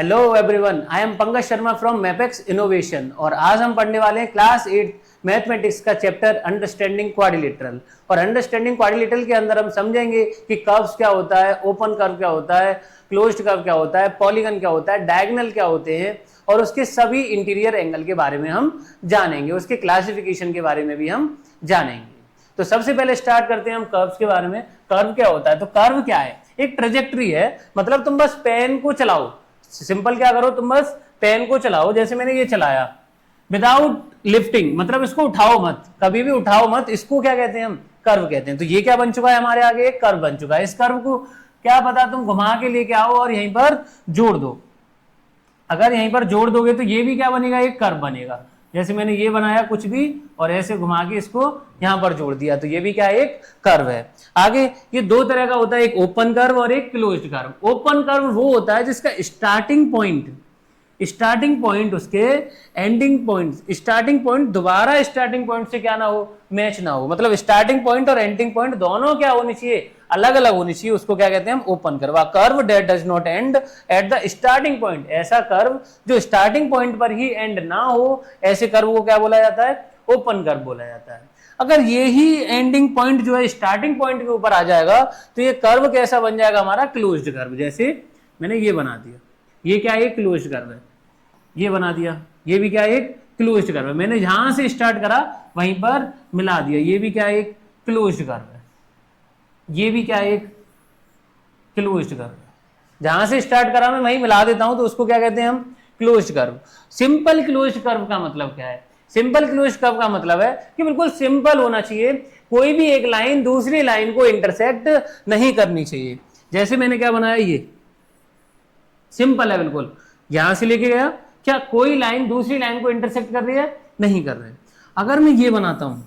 Hello everyone, I am Pankaj Sharma from Mapex innovation और आज हम पढ़ने वाले हैं क्लास 8 मैथमेटिक्स का चैप्टर अंडरस्टैंडिंग क्वाड्रिलेटरल। और अंडरस्टैंडिंग क्वाड्रिलेटरल के अंदर हम समझेंगे कि कर्व्स क्या होता है, ओपन कर्व क्या होता है, क्लोज्ड कर्व क्या होता है, पॉलीगन क्या होता है, डायगोनल क्या होते हैं और उसके सभी इंटीरियर एंगल के बारे में हम जानेंगे, उसके क्लासिफिकेशन के बारे में भी हम जानेंगे। तो सबसे पहले स्टार्ट करते हैं हम कर्व्स के बारे में। कर्व क्या होता है? तो कर्व क्या है? एक ट्रेजेक्ट्री है, मतलब तुम बस पेन को चलाओ, सिंपल क्या करो, तुम बस पेन को चलाओ। जैसे मैंने ये चलाया विदाउट लिफ्टिंग, मतलब इसको उठाओ मत, कभी भी उठाओ मत, इसको क्या कहते हैं? हम कर्व कहते हैं। तो ये क्या बन चुका है हमारे आगे? एक कर्व बन चुका है। इस कर्व को क्या पता तुम घुमा के लेके आओ और यहीं पर जोड़ दो। अगर यहीं पर जोड़ दोगे तो ये भी क्या बनेगा? एक कर्व बनेगा। जैसे मैंने ये बनाया कुछ भी और ऐसे घुमा के इसको यहां पर जोड़ दिया, तो ये भी क्या है? एक कर्व है। आगे ये दो तरह का होता है, एक ओपन कर्व और एक क्लोज्ड कर्व। ओपन कर्व वो होता है जिसका स्टार्टिंग पॉइंट उसके एंडिंग पॉइंट, स्टार्टिंग पॉइंट दोबारा स्टार्टिंग पॉइंट से क्या ना हो, मैच ना हो, मतलब स्टार्टिंग पॉइंट और एंडिंग पॉइंट दोनों क्या होनी चाहिए? अलग अलग होनी चाहिए। उसको क्या कहते हैं हम? Open curve. Curve that does not and at the starting point, ऐसा कर्व जो स्टार्टिंग पॉइंट पर ही एंड ना हो, ऐसे कर्व को क्या बोला जाता है? ओपन कर्व बोला जाता है। अगर ये ही एंडिंग पॉइंट जो है स्टार्टिंग पॉइंट के ऊपर आ जाएगा तो ये कर्व कैसा बन जाएगा? हमारा क्लोज्ड कर्व। जैसे मैंने ये बना दिया, ये क्या है? क्लोज्ड कर्व है। ये बना दिया, ये भी क्या है? एक क्लोज्ड कर्व है। मैंने जहां से स्टार्ट करा वहीं पर मिला दिया, ये भी क्या है? एक क्लोज्ड कर्व है। ये भी क्या है? एक क्लोज्ड कर्व है। जहां से स्टार्ट करा मैं वहीं मिला देता हूं, तो उसको क्या कहते हैं हम? Closed curve. Simple closed curve का मतलब क्या है? सिंपल क्लोज्ड कर्व का मतलब है कि बिल्कुल सिंपल होना चाहिए, कोई भी एक लाइन दूसरी लाइन को इंटरसेक्ट नहीं करनी चाहिए। जैसे मैंने क्या बनाया, ये सिंपल है बिल्कुल, यहां से लेके गया, क्या कोई लाइन दूसरी लाइन को इंटरसेक्ट कर रही है? नहीं कर रहे। अगर मैं ये बनाता हूं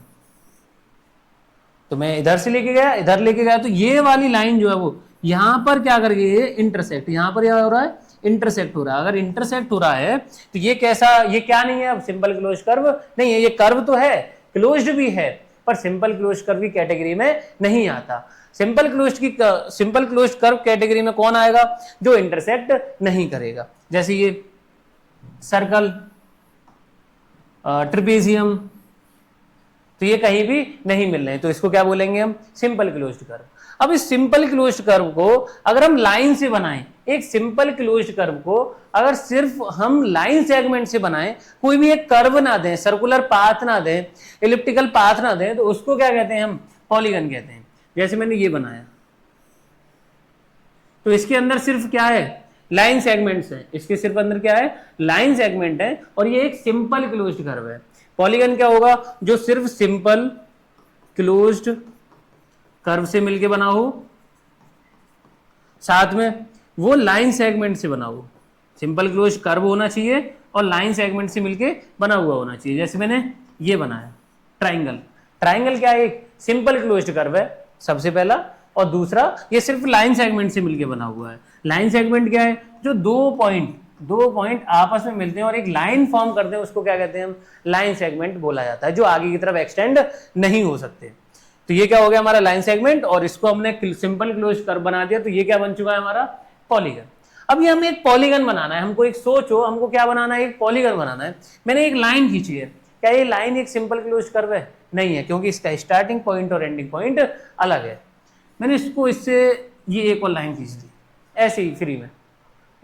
तो मैं इधर से लेके गया, इधर लेके गया, तो ये वाली लाइन जो है वो यहां पर क्या कर गई है? इंटरसेक्ट। यहां पर क्या हो रहा है? इंटरसेक्ट हो रहा है। अगर इंटरसेक्ट हो रहा है तो ये कैसा? ये क्या नहीं है? अब सिंपल क्लोज कर्व नहीं है। ये कर्व तो है, क्लोज्ड भी है, पर सिंपल क्लोज कर्व की कैटेगरी में नहीं आता। सिंपल क्लोज कर्व कैटेगरी में कौन आएगा? जो इंटरसेक्ट नहीं करेगा। जैसे ये सर्कल, ट्रिपेजियम, तो ये कहीं भी नहीं मिल रहे हैं, तो इसको क्या बोलेंगे हम? Simple closed curve. अब इस सिंपल क्लोज्ड कर्व को अगर हम लाइन से बनाएं, एक सिंपल क्लोज्ड कर्व को अगर सिर्फ हम लाइन सेगमेंट से बनाएं, कोई भी एक कर्व ना दें, सर्कुलर पाथ ना दें, एलिप्टिकल पाथ ना दें, तो उसको क्या कहते हैं हम? पॉलीगन कहते हैं। जैसे मैंने ये बनाया, तो इसके अंदर सिर्फ क्या है? लाइन सेगमेंट्स हैं। इसके सिर्फ अंदर क्या है? लाइन सेगमेंट है, और ये एक सिंपल क्लोज्ड कर्व है। पॉलीगन क्या होगा? जो सिर्फ सिंपल क्लोज्ड कर्व से मिलके बना हो, साथ में वो लाइन सेगमेंट से बना हो। सिंपल क्लोज्ड कर्व होना चाहिए और लाइन सेगमेंट से मिलके बना हुआ होना चाहिए। जैसे मैंने ये बनाया ट्राइंगल। ट्राइंगल क्या है? एक सिंपल क्लोज्ड कर्व है सबसे पहला, और दूसरा ये सिर्फ लाइन सेगमेंट से मिलके बना हुआ है। लाइन सेगमेंट क्या है? जो दो पॉइंट आपस में मिलते हैं और एक लाइन फॉर्म करते हैं, उसको क्या कहते हैं हम? लाइन सेगमेंट बोला जाता है, जो आगे की तरफ एक्सटेंड नहीं हो सकते। तो ये क्या हो गया हमारा? लाइन सेगमेंट, और इसको हमने सिंपल क्लोज कर्व बना दिया, तो ये क्या बन चुका है हमारा? पॉलीगन। अब ये हमें एक पॉलीगन बनाना है, हमको एक सोचो, हमको क्या बनाना है? एक पॉलीगन बनाना है। मैंने एक लाइन खींची है, क्या ये लाइन एक सिंपल क्लोज कर्व है? नहीं है, क्योंकि इसका स्टार्टिंग पॉइंट और एंडिंग पॉइंट अलग है। मैंने इसको इससे ये एक और लाइन खींच दी, ऐसे ही फ्री में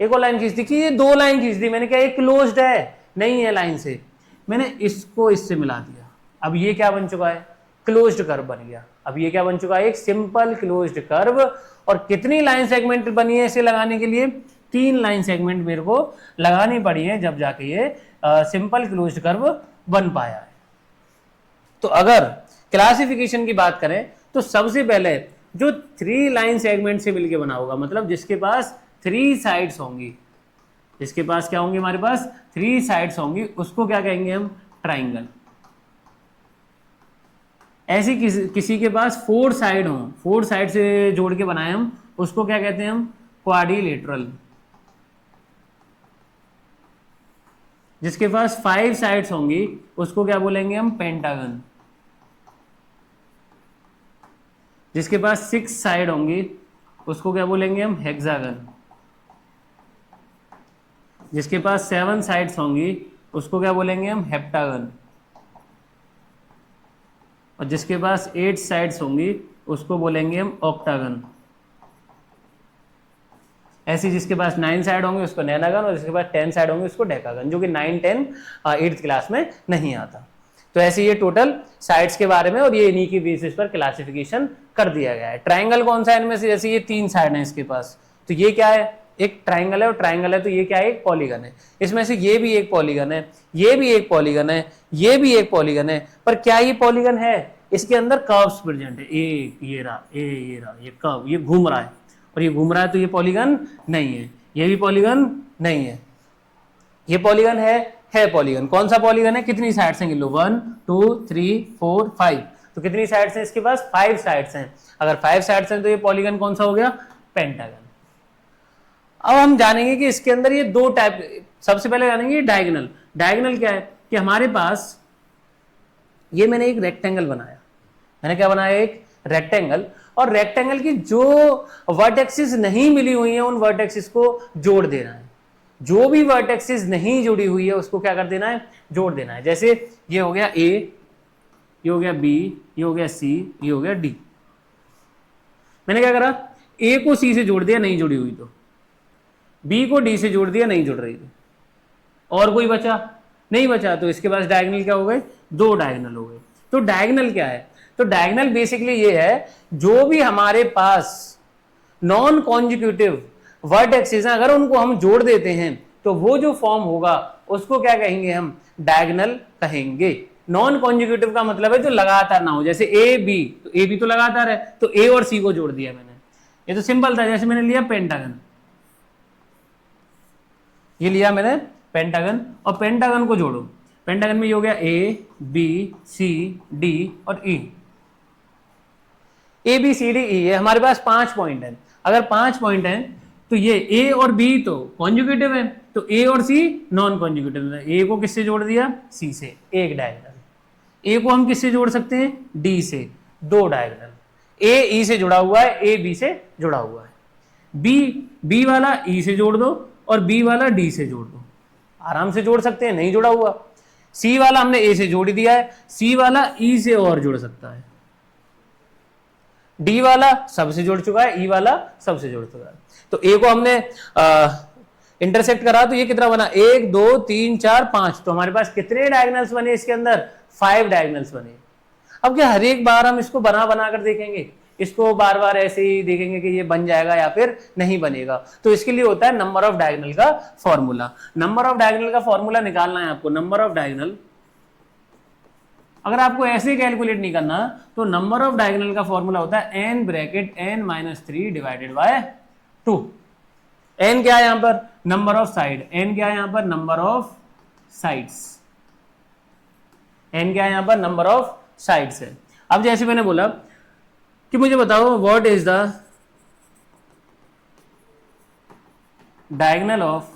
एक और लाइन खींच दी, कि ये दो लाइन खींच दी मैंने, क्या ये क्लोज्ड है? नहीं है लाइन से। मैंने इसको इससे मिला दिया, अब ये क्या बन चुका है? क्लोज्ड कर्व बन गया। अब ये क्या बन चुका है? एक सिंपल क्लोज्ड कर्व। और कितनी लाइन सेगमेंट बनी है इसे लगाने के लिए? 3 लाइन सेगमेंट मेरे को लगानी पड़ी है, जब जाके ये सिंपल क्लोज्ड कर्व बन पाया है। तो अगर क्लासिफिकेशन की बात करें तो सबसे पहले जो 3 लाइन सेगमेंट से मिलकर बना होगा, मतलब जिसके पास 3 साइड्स होंगी, जिसके पास क्या होंगी? हमारे पास 3 साइड्स होंगी, उसको क्या कहेंगे हम? ट्राइंगल। ऐसी किसी के पास 4 साइड हो, 4 साइड से जोड़ के बनाए हम, उसको क्या कहते हैं हम? क्वाड्रिलेटरल। जिसके पास 5 साइड्स होंगी उसको क्या बोलेंगे हम? पेंटागन। जिसके पास 6 साइड होंगी उसको क्या बोलेंगे हम? हेक्सागन। जिसके पास 7 साइड्स होंगी उसको क्या बोलेंगे हम, हेप्टागन। और जिसके पास 8 साइड्स होंगी उसको बोलेंगे हम ऑक्टागन। ऐसी जिसके पास 9 साइड होंगे उसको नैनागन, और जिसके पास 10 साइड होंगे उसको डेकागन, जो कि 9, 10, 8th क्लास में नहीं आता। तो ऐसे ये टोटल साइड्स के बारे में और ये इन्हीं की बेसिस पर क्लासिफिकेशन कर दिया गया है। ट्राइंगल कौन सा है इनमें से, जैसे ये 3 साइड है इसके पास, तो ये क्या है, एक ट्राइंगल है, और ट्राइंगल है तो ये क्या है, एक पॉलीगन है। इसमें से ये भी एक पॉलीगन है, ये भी एक पॉलीगन है, ये भी एक पॉलीगन है, पर क्या ये पॉलीगन है, इसके अंदर कर्व्स प्रेजेंट है, एक ये रहा, ये रहा, ये कर्व, ये घूम रहा है, और ये घूम रहा है, तो ये पॉलीगन नहीं है, ये भी पॉलीगन नहीं है, ये पॉलीगन है पॉलीगन। कौन सा पॉलीगन है, कितनी साइड्स हैं, गिन लो, 1 2 3 4 5, तो कितनी साइड्स हैं इसके पास, 5 साइड्स हैं। अगर 5 साइड्स हैं तो ये पॉलीगन कौन सा हो गया, पेंटागन। अब हम जानेंगे कि इसके अंदर ये दो टाइप, सबसे पहले जानेंगे डायगोनल। डायगोनल क्या है कि हमारे पास ये मैंने एक रेक्टेंगल बनाया, मैंने क्या बनाया, एक रेक्टेंगल, और रेक्टेंगल की जो वर्टेक्सिस नहीं मिली हुई है उन वर्टेक्सिस को जोड़ देना है, जो भी वर्टेक्सिस नहीं जुड़ी हुई है उसको क्या कर देना है, जोड़ देना है। जैसे ये हो गया ए, ये हो गया बी, ये हो गया सी, ये हो गया डी। मैंने क्या करा, ए को सी से जोड़ दिया, नहीं जुड़ी हुई, तो बी को डी से जोड़ दिया, नहीं जुड़ रही, थी, और कोई बचा नहीं बचा, तो इसके पास डायगोनल क्या हो गए, 2 डायगोनल हो गए। तो डायगोनल क्या है, तो डायगोनल बेसिकली ये है, जो भी हमारे पास नॉन कॉन्जिक्यूटिव वर्टेक्सेस हैं अगर उनको हम जोड़ देते हैं तो वो जो फॉर्म होगा उसको क्या कहेंगे, हम डायगोनल कहेंगे। नॉन कॉन्जिक्यूटिव का मतलब है जो लगातार ना हो, जैसे ए बी, तो ए बी तो लगातार है, तो ए और सी को जोड़ दिया मैंने, ये तो सिंपल था। जैसे मैंने लिया पेंटागन, ये लिया मैंने पेंटागन, और पेंटागन को जोड़ो, पेंटागन में ये हो गया ए बी सी डी और ई, A B C D E, ये हमारे पास 5 पॉइंट है। अगर 5 पॉइंट है तो ये ए और बी तो कॉन्जुगेटिव है, तो ए और सी नॉन कॉन्जुगेटिव है। ए को किससे जोड़ दिया, सी से, एक डायगोनल। ए को हम किससे जोड़ सकते हैं, डी से, 2 डायगोनल। ए ई से जुड़ा हुआ है, ए बी से जुड़ा हुआ है। बी वाला ई से जोड़ दो और बी वाला डी से जोड़ दो, आराम से जोड़ सकते हैं, नहीं जुड़ा हुआ। सी वाला हमने ए से जोड़ दिया है, सी वाला ई से और जुड़ सकता है, डी वाला सबसे जुड़ चुका है, ई वाला सबसे जुड़ चुका है। तो ए को हमने इंटरसेक्ट करा तो ये कितना बना, 1 2 3 4 5, तो हमारे पास कितने डायगोनल्स बने इसके अंदर, 5 डायगोनल्स बने। अब क्या हर एक बार हम इसको बना कर देखेंगे, इसको बार बार ऐसे ही देखेंगे कि ये बन जाएगा या फिर नहीं बनेगा, तो इसके लिए होता है नंबर ऑफ डायगोनल का फॉर्मूला। नंबर ऑफ डायगोनल का फॉर्मूला निकालना है आपको, नंबर ऑफ डायगोनल। अगर आपको ऐसे कैलकुलेट नहीं करना तो नंबर ऑफ डायगोनल का फॉर्मूला होता है n bracket n-3 divided by 2। n क्या है यहां पर, नंबर ऑफ साइड, n क्या है यहां पर, नंबर ऑफ साइड्स, n क्या है यहां पर, नंबर ऑफ साइड्स है। अब जैसे मैंने बोला कि मुझे बताओ what is the diagonal of,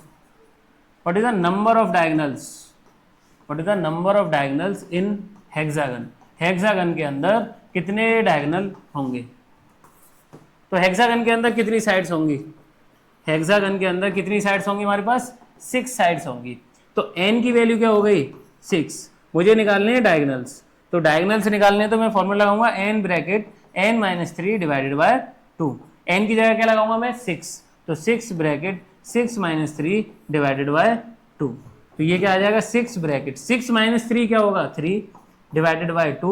what is the number of diagonals, what is the number of diagonals in hexagon. Hexagon के अंदर कितने डायगोनल होंगे, तो हेक्सागन के अंदर कितनी साइड्स होंगी, हेक्सागन के अंदर कितनी साइड्स होंगी, हमारे पास 6 साइड्स होंगी। तो n की वैल्यू क्या हो गई, 6। मुझे निकालने हैं डायगोनल्स, तो डायगोनल्स निकालने तो मैं फॉर्मूला लगाऊंगा n bracket n-3 divided by 2। n की जगह क्या लगाऊंगा मैं, 6, तो 6 ब्रैकेट 6-3 डिवाइडेड बाय 2, तो ये क्या आ जाएगा, 6 ब्रैकेट 6-3 क्या होगा, 3 डिवाइडेड बाय 2,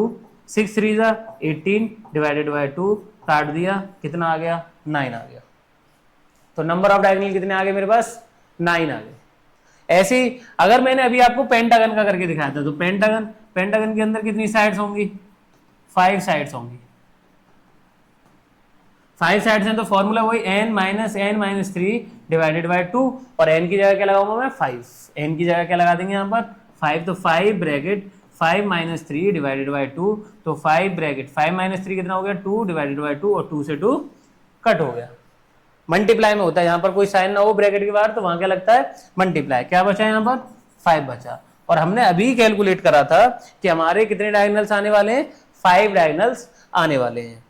6 3 18 डिवाइडेड बाय 2, काट दिया, कितना आ गया, 9 आ गया। तो नंबर ऑफ डायगोनल कितने आ गए मेरे पास, 9 आ गए। ऐसे ही अगर मैंने अभी आपको पेंटागन का करके दिखाया था, तो पेंटागन के अंदर कितनी साइड्स होंगी, 5 साइड्स होंगी। 5 साइड्स हैं तो फॉर्मूला वही n-3 डिवाइडेड बाय 2, और n की जगह क्या लगाऊंगा मैं, 5। n की जगह क्या लगा देंगे यहाँ पर, 5, तो 5 ब्रैकेट 5-3 डिवाइडेड बाय 2, तो 5 ब्रैकेट 5-3 कितना हो गया, 2 डिवाइडेड बाय 2, और 2 से 2 कट हो गया। मल्टीप्लाई में होता है, यहाँ पर कोई साइन ना हो ब्रैकेट के बाहर तो वहां क्या लगता है, मल्टीप्लाई। क्या बचा यहाँ पर, 5 बचा। और हमने अभी कैलकुलेट करा था कि हमारे कितने डायगोनल्स आने वाले हैं, 5 डायगोनल्स आने वाले हैं।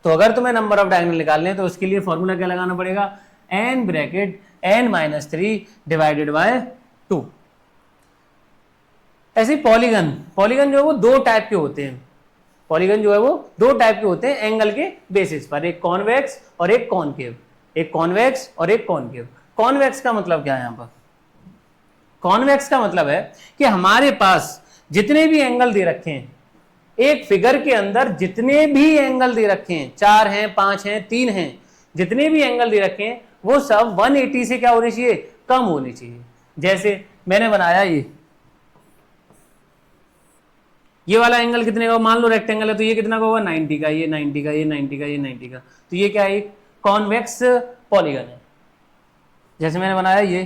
तो अगर तुम्हें नंबर ऑफ डायगोनल निकालने हैं तो उसके लिए फॉर्मूला क्या लगाना पड़ेगा, n bracket n-3 divided by 2। ऐसे पॉलीगन, पॉलीगन जो है वो दो टाइप के होते हैं, पॉलीगन जो है वो दो टाइप के होते हैं एंगल के बेसिस पर, एक कॉन्वेक्स और एक कॉनकेव, एक कॉन्वेक्स और एक कॉनकेव। कॉन्वेक्स का मतलब क्या है यहाँ पर? कॉन्वेक्स का मतलब है कि हमारे पास जितने भी एंगल दे रखे हैं, एक फिगर के अंदर जितने भी एंगल दे रखे हैं, 4 हैं, 5 हैं, 3 हैं, जितने भी एंगल दे रखे हैं वो सब 180 से क्या होने चाहिए? कम होने चाहिए। जैसे मैंने बनाया ये वाला एंगल कितने का, मान लो रेक्टेंगल है तो ये कितना का होगा? 90 का, ये 90 का, ये 90 का, ये 90 का, तो ये क्या है? एक कॉन्वेक्स पॉलीगन है। जैसे मैंने बनाया ये,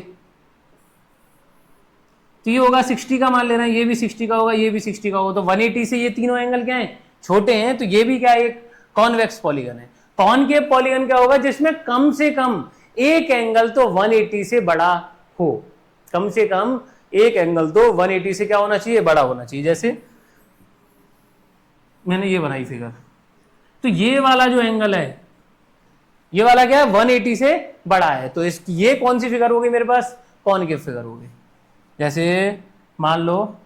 तो ये होगा 60 का, मान लेना ये भी 60 का होगा, ये भी 60 का होगा, तो 180 से ये तीनों एंगल क्या है? छोटे हैं, तो ये भी क्या है? एक कॉन्वेक्स पॉलीगन है। कॉनकेव पॉलीगन क्या होगा? जिसमें कम से कम एक एंगल तो 180 से बड़ा हो, कम से कम एक एंगल तो 180 से क्या होना चाहिए? बड़ा होना चाहिए। जैसे मैंने ये बनाई फिगर, तो ये वाला जो एंगल है, ये वाला क्या है? 180 से बड़ा है, तो इसकी ये कौन सी फिगर होगी मेरे पास? कॉनकेव फिगर होगी। जैसे मान लो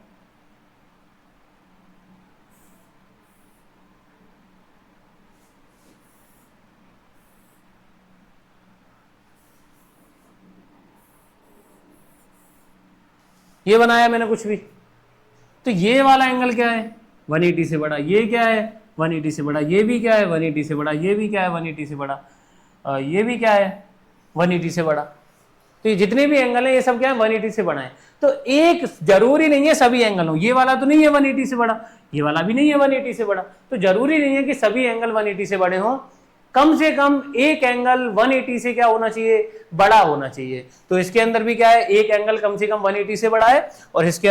ये बनाया मैंने कुछ भी, तो ये वाला एंगल क्या है? 180 से बड़ा। ये क्या है? 180 से बड़ा। ये भी क्या है? 180 से बड़ा। ये भी क्या है? 180 से बड़ा। ये भी क्या है? 180 से बड़ा। तो ये जितने भी एंगल है ये सब क्या है? 180 से बड़ा है। तो एक जरूरी नहीं है सभी एंगल हो, ये वाला तो नहीं है 180 से बड़ा, ये वाला भी नहीं है 180 से बड़ा, तो जरूरी नहीं है कि सभी एंगल 180 से बड़े हों। कम से कम एक एंगल 180 से क्या होना चाहिए? बड़ा होना चाहिए। तो इसके अंदर भी क्या है? एक एंगल कम से कम 180 से बड़ा है, और इसके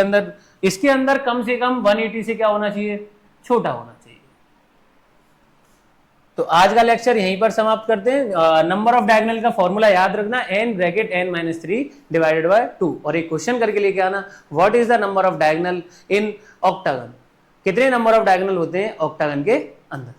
अंदर कम से कम 180 से क्या होना चाहिए? छोटा होना चाहिए। तो आज का लेक्चर यहीं पर समाप्त करते हैं। नंबर ऑफ डायगोनल का फॉर्मूला याद रखना, n bracket n-3 divided by 2, और एक क्वेश्चन करके लेके आना, what is the number of diagonal in octagon? कितने नंबर ऑफ डायगोनल होते हैं ऑक्टागन के अंदर?